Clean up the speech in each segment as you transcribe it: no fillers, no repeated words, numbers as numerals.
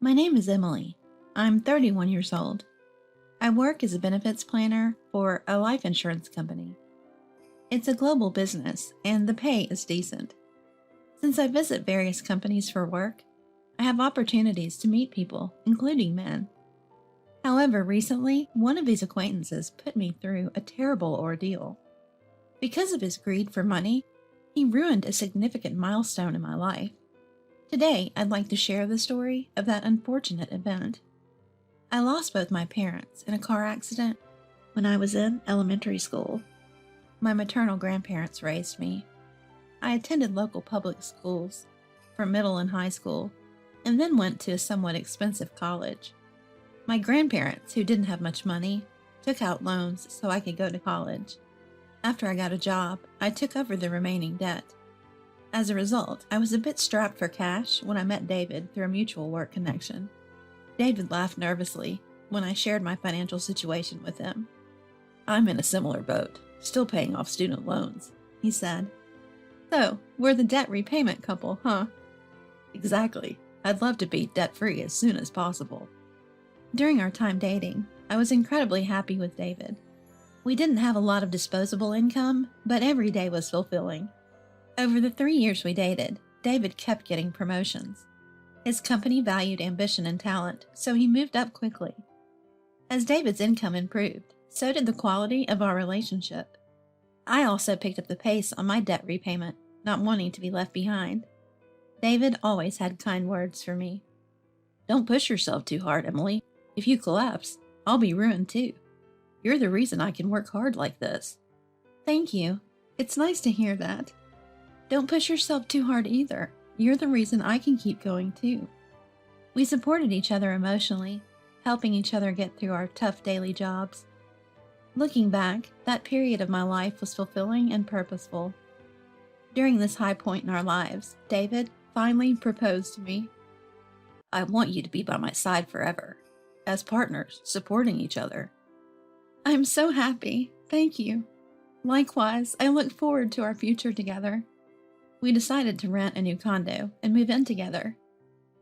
My name is Emily. I'm 31 years old. I work as a benefits planner for a life insurance company. It's a global business, and the pay is decent. Since I visit various companies for work, I have opportunities to meet people, including men. However, recently, one of these acquaintances put me through a terrible ordeal. Because of his greed for money, he ruined a significant milestone in my life. Today, I'd like to share the story of that unfortunate event. I lost both my parents in a car accident when I was in elementary school. My maternal grandparents raised me. I attended local public schools for middle and high school, and then went to a somewhat expensive college. My grandparents, who didn't have much money, took out loans so I could go to college. After I got a job, I took over the remaining debt. As a result, I was a bit strapped for cash when I met David through a mutual work connection. David laughed nervously when I shared my financial situation with him. "I'm in a similar boat, still paying off student loans," he said. "So, we're the debt repayment couple, huh?" "Exactly. I'd love to be debt-free as soon as possible." During our time dating, I was incredibly happy with David. We didn't have a lot of disposable income, but every day was fulfilling. Over the 3 years we dated, David kept getting promotions. His company valued ambition and talent, so he moved up quickly. As David's income improved, so did the quality of our relationship. I also picked up the pace on my debt repayment, not wanting to be left behind. David always had kind words for me. "Don't push yourself too hard, Emily. If you collapse, I'll be ruined too. You're the reason I can work hard like this." "Thank you. It's nice to hear that. Don't push yourself too hard either. You're the reason I can keep going too." We supported each other emotionally, helping each other get through our tough daily jobs. Looking back, that period of my life was fulfilling and purposeful. During this high point in our lives, David finally proposed to me. "I want you to be by my side forever, as partners, supporting each other." I'm so happy. Thank you. Likewise, I look forward to our future together. We decided to rent a new condo and move in together.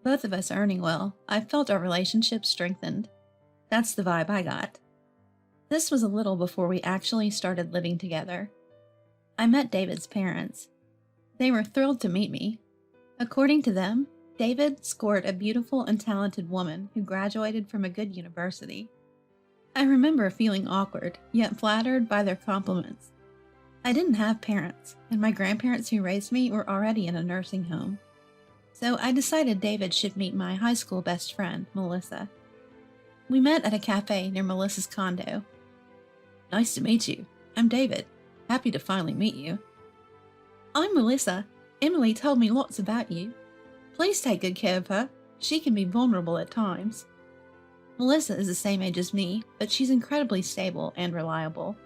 Both of us earning well, I felt our relationship strengthened. That's the vibe I got. This was a little before we actually started living together. I met David's parents. They were thrilled to meet me. According to them, David scored a beautiful and talented woman who graduated from a good university. I remember feeling awkward, yet flattered by their compliments. I didn't have parents, and my grandparents who raised me were already in a nursing home. So I decided David should meet my high school best friend, Melissa. We met at a cafe near Melissa's condo. "Nice to meet you. I'm David. Happy to finally meet you." "I'm Melissa. Emily told me lots about you. Please take good care of her. She can be vulnerable at times." Melissa is the same age as me, but she's incredibly stable and reliable.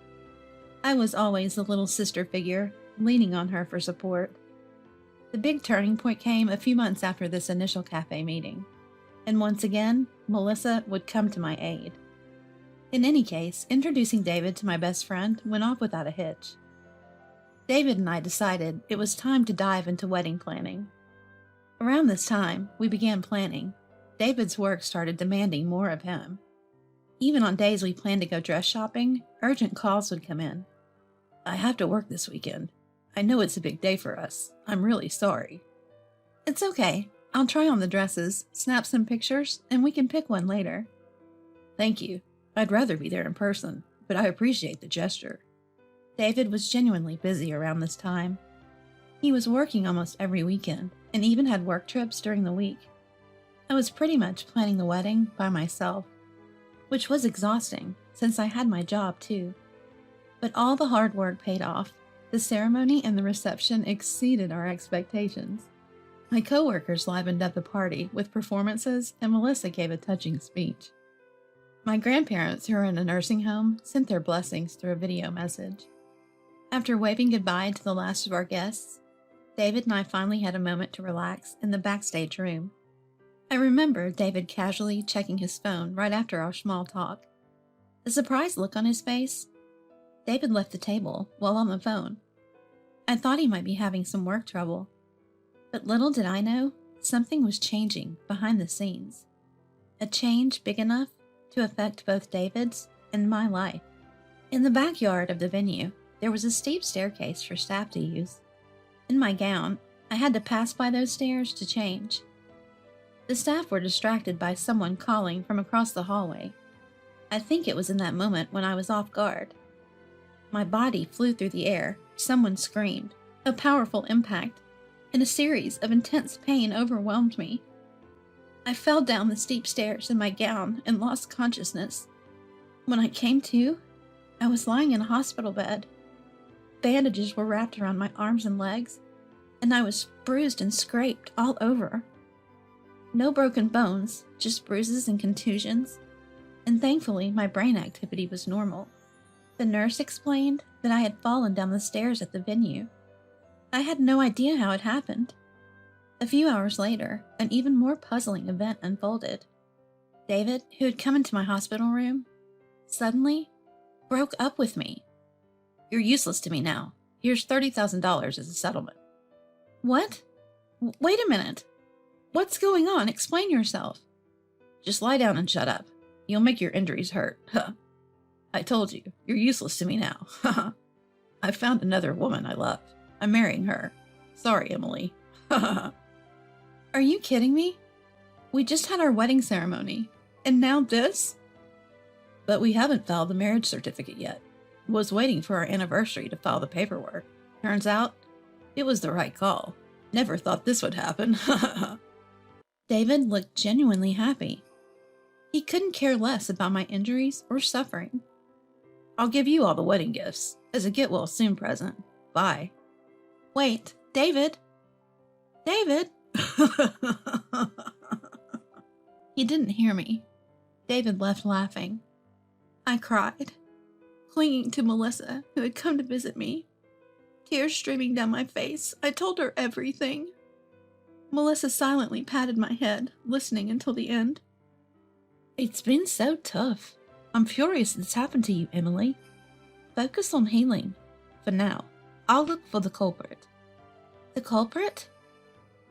I was always the little sister figure, leaning on her for support. The big turning point came a few months after this initial cafe meeting, and once again, Melissa would come to my aid. In any case, introducing David to my best friend went off without a hitch. David and I decided it was time to dive into wedding planning. Around this time, we began planning. David's work started demanding more of him. Even on days we planned to go dress shopping, urgent calls would come in. "I have to work this weekend. I know it's a big day for us. I'm really sorry." "It's okay. I'll try on the dresses, snap some pictures, and we can pick one later." "Thank you. I'd rather be there in person, but I appreciate the gesture." David was genuinely busy around this time. He was working almost every weekend, and even had work trips during the week. I was pretty much planning the wedding by myself, which was exhausting since I had my job too. But all the hard work paid off. The ceremony and the reception exceeded our expectations. My coworkers livened up the party with performances, and Melissa gave a touching speech. My grandparents, who are in a nursing home, sent their blessings through a video message. After waving goodbye to the last of our guests, David and I finally had a moment to relax in the backstage room. I remember David casually checking his phone right after our small talk. The surprised look on his face. David left the table while on the phone. I thought he might be having some work trouble. But little did I know, something was changing behind the scenes. a change big enough to affect both David's and my life. In the backyard of the venue, there was a steep staircase for staff to use. In my gown, I had to pass by those stairs to change. The staff were distracted by someone calling from across the hallway. I think it was in that moment when I was off guard. My body flew through the air, someone screamed, a powerful impact, and a series of intense pain overwhelmed me. I fell down the steep stairs in my gown and lost consciousness. When I came to, I was lying in a hospital bed. Bandages were wrapped around my arms and legs, and I was bruised and scraped all over. No broken bones, just bruises and contusions, and thankfully my brain activity was normal. The nurse explained that I had fallen down the stairs at the venue. I had no idea how it happened. A few hours later, an even more puzzling event unfolded. David, who had come into my hospital room, suddenly broke up with me. You're useless to me now. Here's $30,000 as a settlement. What? Wait a minute. What's going on? Explain yourself. Just lie down and shut up. You'll make your injuries hurt. I told you, you're useless to me now. I found another woman I love. I'm marrying her. Sorry, Emily. Are you kidding me? We just had our wedding ceremony, and now this? But we haven't filed the marriage certificate yet. Was waiting for our anniversary to file the paperwork. Turns out, it was the right call. Never thought this would happen. David looked genuinely happy. He couldn't care less about my injuries or suffering. I'll give you all the wedding gifts as a get-well-soon present. Bye. Wait, David? David? He didn't hear me. David left laughing. I cried, clinging to Melissa, who had come to visit me. Tears streaming down my face, I told her everything. Melissa silently patted my head, listening until the end. It's been so tough. I'm furious this happened to you, Emily. Focus on healing. For now, I'll look for the culprit. The culprit?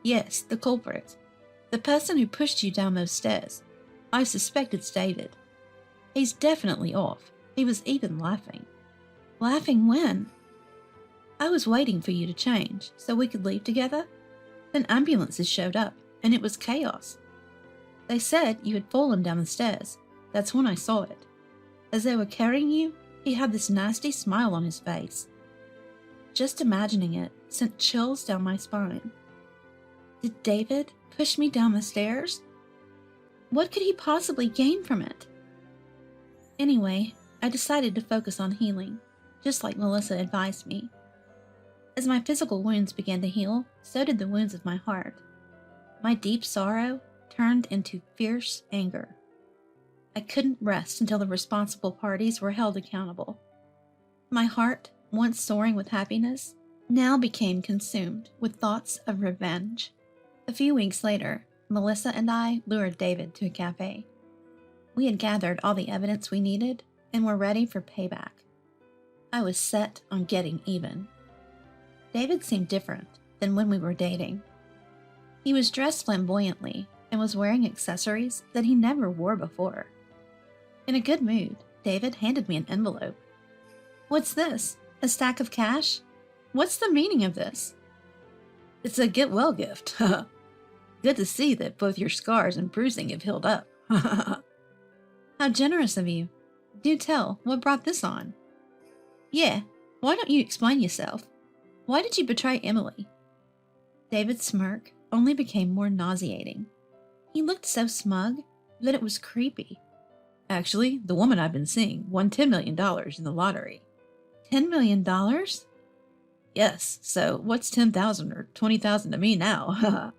Yes, the culprit. The person who pushed you down those stairs. I suspect it's David. He's definitely off. He was even laughing. Laughing when? I was waiting for you to change so we could leave together. Then ambulances showed up, and it was chaos. They said you had fallen down the stairs. That's when I saw it. As they were carrying you, he had this nasty smile on his face. Just imagining it sent chills down my spine. Did David push me down the stairs? What could he possibly gain from it? Anyway, I decided to focus on healing, just like Melissa advised me. As my physical wounds began to heal, so did the wounds of my heart. My deep sorrow turned into fierce anger. I couldn't rest until the responsible parties were held accountable. My heart, once soaring with happiness, now became consumed with thoughts of revenge. A few weeks later, Melissa and I lured David to a cafe. We had gathered all the evidence we needed and were ready for payback. I was set on getting even. David seemed different than when we were dating. He was dressed flamboyantly and was wearing accessories that he never wore before. In a good mood, David handed me an envelope. What's this? A stack of cash? What's the meaning of this? It's a get-well gift. Good to see that both your scars and bruising have healed up. How generous of you. Do tell, what brought this on? Yeah, why don't you explain yourself? Why did you betray Emily? David's smirk only became more nauseating. He looked so smug that it was creepy. Actually, the woman I've been seeing won $10 million in the lottery. $10 million? Yes, so what's 10,000 or 20,000 to me now?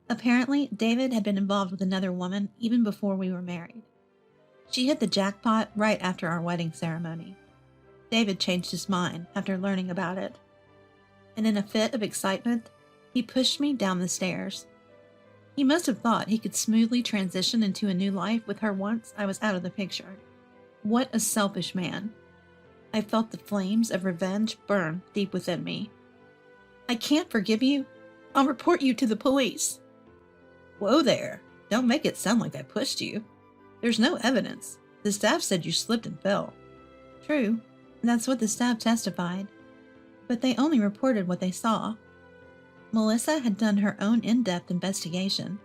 Apparently, David had been involved with another woman even before we were married. She hit the jackpot right after our wedding ceremony. David changed his mind after learning about it. And in a fit of excitement, he pushed me down the stairs. He must have thought he could smoothly transition into a new life with her once I was out of the picture. What a selfish man. I felt the flames of revenge burn deep within me. I can't forgive you. I'll report you to the police. Whoa there. Don't make it sound like I pushed you. There's no evidence. The staff said you slipped and fell. True, that's what the staff testified, but they only reported what they saw. Melissa had done her own in-depth investigation.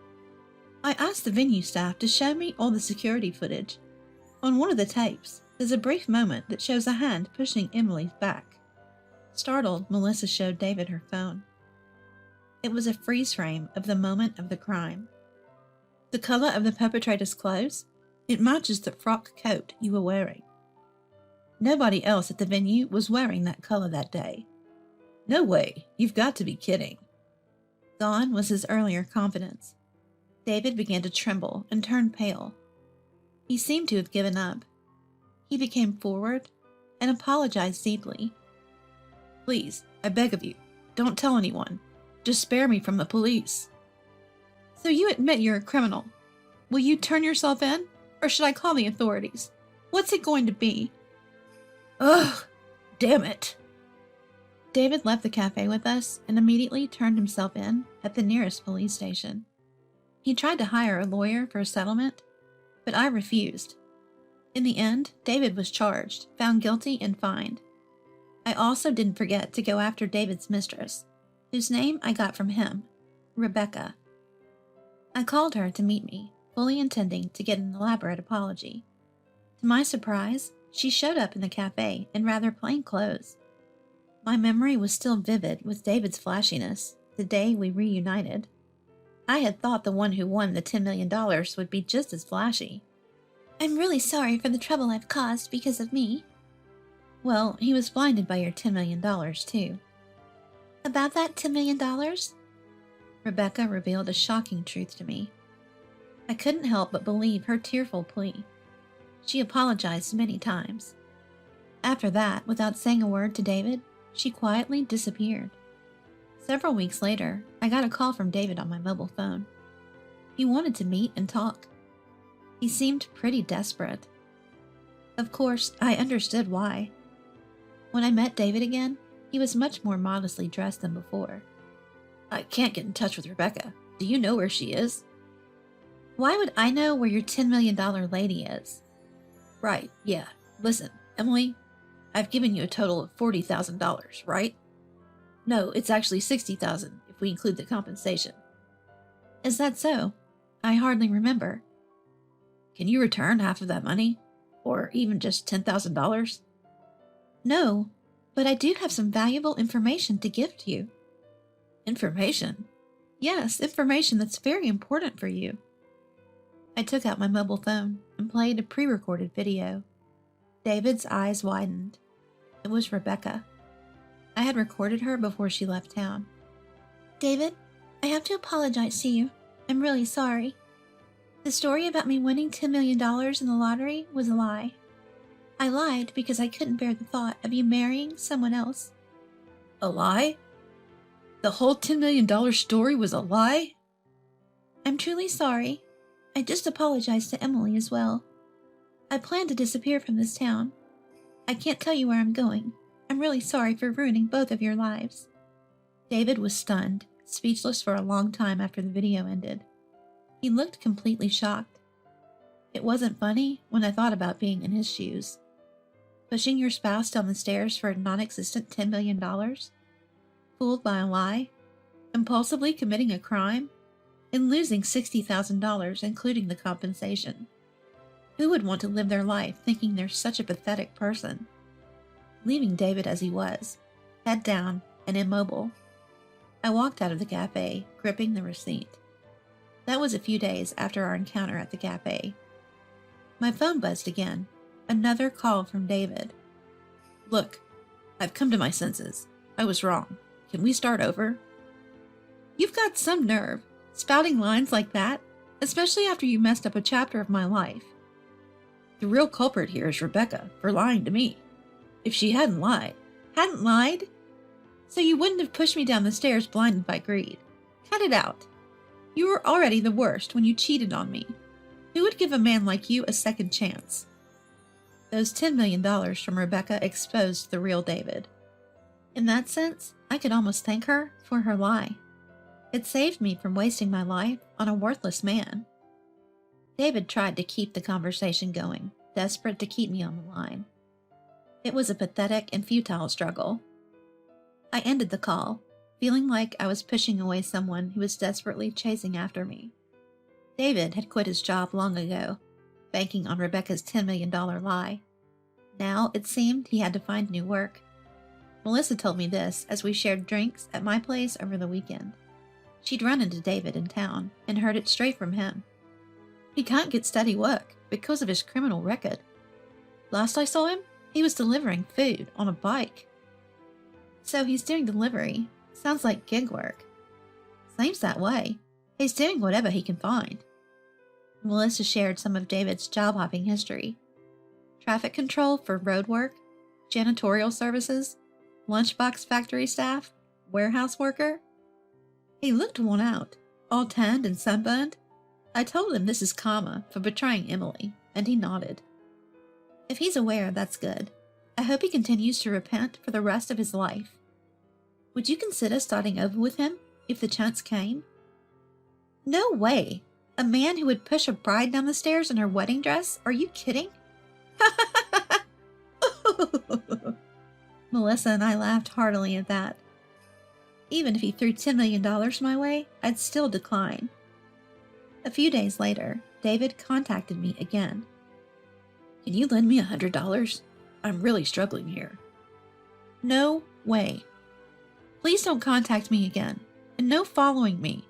I asked the venue staff to show me all the security footage. On one of the tapes, there's a brief moment that shows a hand pushing Emily's back. Startled, Melissa showed David her phone. It was a freeze frame of the moment of the crime. The color of the perpetrator's clothes? It matches the frock coat you were wearing. Nobody else at the venue was wearing that color that day. No way, you've got to be kidding. Gone was his earlier confidence. David began to tremble and turn pale. He seemed to have given up. He became forward and apologized deeply. Please, I beg of you, don't tell anyone. Just spare me from the police. So you admit you're a criminal. Will you turn yourself in, or should I call the authorities? What's it going to be? Ugh, damn it. David left the cafe with us and immediately turned himself in at the nearest police station. He tried to hire a lawyer for a settlement, but I refused. In the end, David was charged, found guilty, and fined. I also didn't forget to go after David's mistress, whose name I got from him, Rebecca. I called her to meet me, fully intending to get an elaborate apology. To my surprise, she showed up in the cafe in rather plain clothes. My memory was still vivid with David's flashiness the day we reunited. I had thought the one who won the $10 million would be just as flashy. I'm really sorry for the trouble I've caused because of me. Well, he was blinded by your $10 million, too. About that $10 million? Rebecca revealed a shocking truth to me. I couldn't help but believe her tearful plea. She apologized many times. After that, without saying a word to David, she quietly disappeared. Several weeks later, I got a call from David on my mobile phone. He wanted to meet and talk. He seemed pretty desperate. Of course, I understood why. When I met David again, he was much more modestly dressed than before. I can't get in touch with Rebecca. Do you know where she is? Why would I know where your $10 million lady is? Right, yeah. Listen, Emily, I've given you a total of $40,000, right? No, it's actually $60,000 if we include the compensation. Is that so? I hardly remember. Can you return half of that money? Or even just $10,000? No, but I do have some valuable information to give to you. Information? Yes, information that's very important for you. I took out my mobile phone and played a pre-recorded video. David's eyes widened. It was Rebecca. I had recorded her before she left town. David, I have to apologize to you. I'm really sorry. The story about me winning $10 million in the lottery was a lie. I lied because I couldn't bear the thought of you marrying someone else. A lie? The whole $10 million story was a lie? I'm truly sorry. I just apologized to Emily as well. I plan to disappear from this town. I can't tell you where I'm going. I'm really sorry for ruining both of your lives. David was stunned, speechless for a long time after the video ended. He looked completely shocked. It wasn't funny when I thought about being in his shoes. Pushing your spouse down the stairs for a non-existent $10 million? Fooled by a lie? Impulsively committing a crime? And losing $60,000, including the compensation? Who would want to live their life thinking they're such a pathetic person? Leaving David as he was, head down and immobile, I walked out of the cafe, gripping the receipt. That was a few days after our encounter at the cafe. My phone buzzed again. Another call from David. Look, I've come to my senses. I was wrong. Can we start over? You've got some nerve, spouting lines like that, especially after you messed up a chapter of my life. The real culprit here is Rebecca for lying to me. If she hadn't lied. Hadn't lied? So you wouldn't have pushed me down the stairs blinded by greed. Cut it out. You were already the worst when you cheated on me. Who would give a man like you a second chance? Those $10 million from Rebecca exposed the real David. In that sense, I could almost thank her for her lie. It saved me from wasting my life on a worthless man. David tried to keep the conversation going, desperate to keep me on the line. It was a pathetic and futile struggle. I ended the call, feeling like I was pushing away someone who was desperately chasing after me. David had quit his job long ago, banking on Rebecca's $10 million lie. Now, it seemed he had to find new work. Melissa told me this as we shared drinks at my place over the weekend. She'd run into David in town and heard it straight from him. He can't get steady work because of his criminal record. Last I saw him, he was delivering food on a bike. So he's doing delivery. Sounds like gig work. Seems that way. He's doing whatever he can find. Melissa shared some of David's job hopping history. Traffic control for road work, janitorial services, lunchbox factory staff, warehouse worker. He looked worn out, all tanned and sunburned. I told him this is karma for betraying Emily, and he nodded. If he's aware, that's good. I hope he continues to repent for the rest of his life. Would you consider starting over with him if the chance came? No way! A man who would push a bride down the stairs in her wedding dress? Are you kidding? Melissa and I laughed heartily at that. Even if he threw $10 million my way, I'd still decline. A few days later, David contacted me again. Can you lend me $100? I'm really struggling here. No way. Please don't contact me again, and no following me.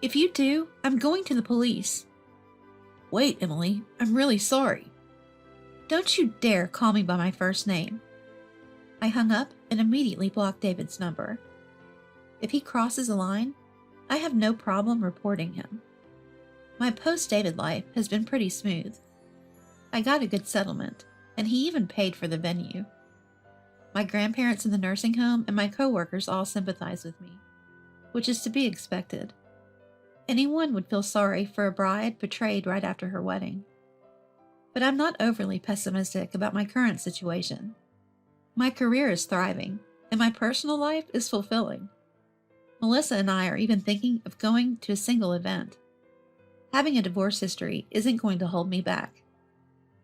If you do, I'm going to the police. Wait, Emily, I'm really sorry. Don't you dare call me by my first name. I hung up and immediately blocked David's number. If he crosses a line, I have no problem reporting him. My post-David life has been pretty smooth. I got a good settlement, and he even paid for the venue. My grandparents in the nursing home and my coworkers all sympathize with me, which is to be expected. Anyone would feel sorry for a bride betrayed right after her wedding. But I'm not overly pessimistic about my current situation. My career is thriving, and my personal life is fulfilling. Melissa and I are even thinking of going to a single event. Having a divorce history isn't going to hold me back.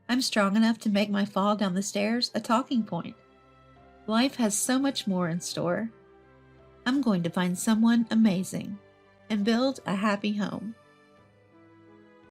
I'm strong enough to make my fall down the stairs a talking point. Life has so much more in store. I'm going to find someone amazing and build a happy home.